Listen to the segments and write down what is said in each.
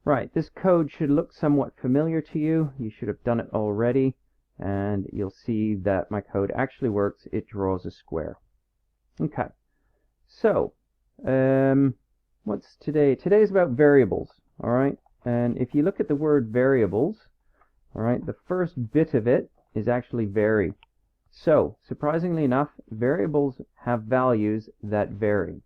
Right, this code should look somewhat familiar to you. You should have done it already, and you'll see that my code actually works. It draws a square. Okay, so what's today? Today is about variables, all right? And if you look at the word variables, all right, the first bit of it is actually vary. So, surprisingly enough, variables have values that vary.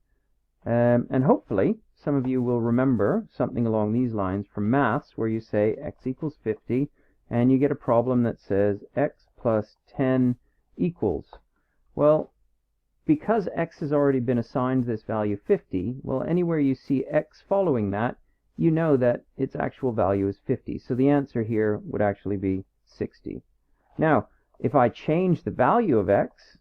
And hopefully, some of you will remember something along these lines from maths where you say x equals 50, and you get a problem that says x plus 10 equals. Well, because x has already been assigned this value 50, well, anywhere you see x following that, you know that its actual value is 50. So the answer here would actually be 60. Now, if I change the value of x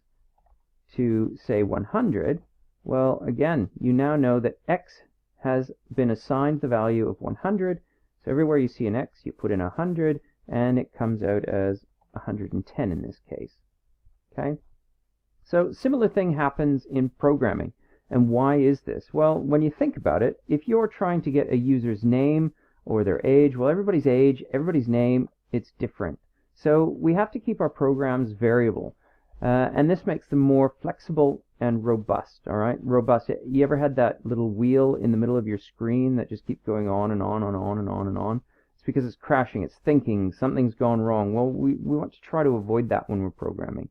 to, say, 100, well, again, you now know that x has been assigned the value of 100. So everywhere you see an x, you put in 100, and it comes out as 110 in this case. Okay? So similar thing happens in programming. And why is this? Well, when you think about it, if you're trying to get a user's name or their age, well, everybody's age, everybody's name, it's different. So we have to keep our programs variable. And this makes them more flexible and robust, all right? Robust. You ever had that little wheel in the middle of your screen that just keeps going on and on and on and on and on? It's because it's crashing, it's thinking, something's gone wrong. Well, we want to try to avoid that when we're programming.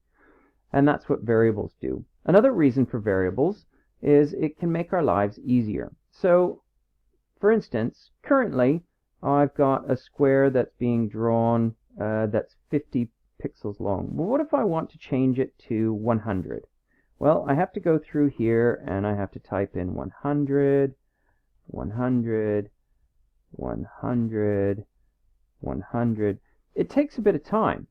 And that's what variables do. Another reason for variables is it can make our lives easier. So, for instance, currently I've got a square that's being drawn that's 50 pixels long. Well, what if I want to change it to 100? Well, I have to go through here and I have to type in 100, 100, 100, 100. It takes a bit of time.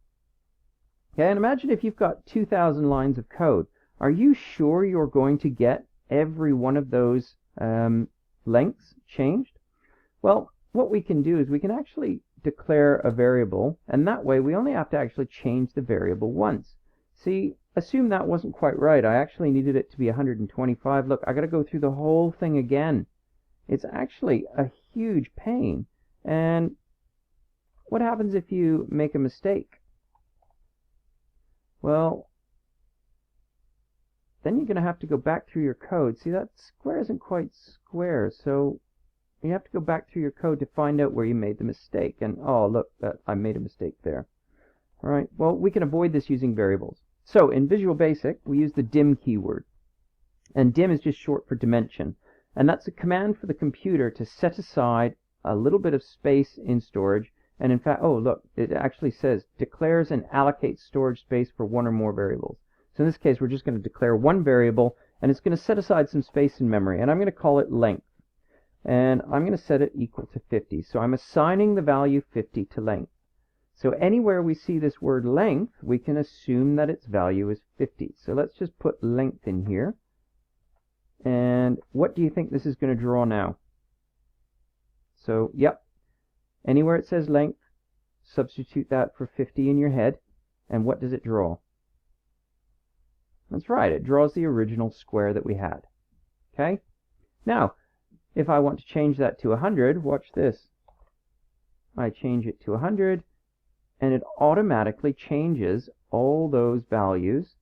Okay, and imagine if you've got 2,000 lines of code. Are you sure you're going to get every one of those lengths changed? Well, what we can do is we can actually declare a variable, and that way we only have to actually change the variable once. See, assume that wasn't quite right. I actually needed it to be 125. Look, I got to go through the whole thing again. It's actually a huge pain. And what happens if you make a mistake? Well, then you're going to have to go back through your code. See, that square isn't quite square, so you have to go back through your code to find out where you made the mistake. And, oh, look, I made a mistake there. All right, well, we can avoid this using variables. So, in Visual Basic, we use the dim keyword. And dim is just short for dimension. And that's a command for the computer to set aside a little bit of space in storage. And in fact, oh, look, it actually says declares and allocates storage space for one or more variables. So in this case, we're just going to declare one variable, and it's going to set aside some space in memory. And I'm going to call it length. And I'm going to set it equal to 50. So I'm assigning the value 50 to length. So anywhere we see this word length, we can assume that its value is 50. So let's just put length in here. And what do you think this is going to draw now? So, yep. Anywhere it says length, substitute that for 50 in your head, and what does it draw? That's right, it draws the original square that we had. Okay? Now, if I want to change that to 100, watch this. I change it to 100, and it automatically changes all those values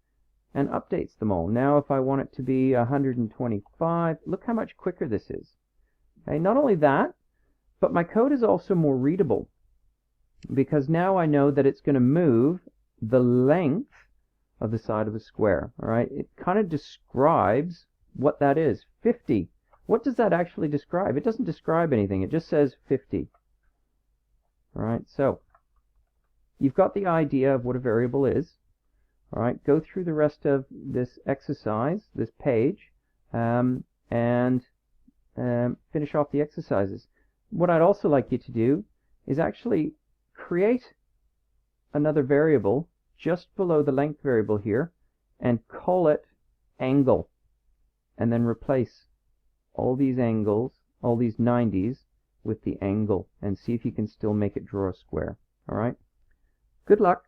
and updates them all. Now, if I want it to be 125, look how much quicker this is. Okay? Not only that, but my code is also more readable, because now I know that it's going to move the length of the side of a square. All right, it kind of describes what that is. 50. What does that actually describe? It doesn't describe anything. It just says 50. All right, so you've got the idea of what a variable is. All right, go through the rest of this exercise, this page, and finish off the exercises. What I'd also like you to do is actually create another variable just below the length variable here and call it angle, and then replace all these angles, all these 90s with the angle, and see if you can still make it draw a square. All right? Good luck.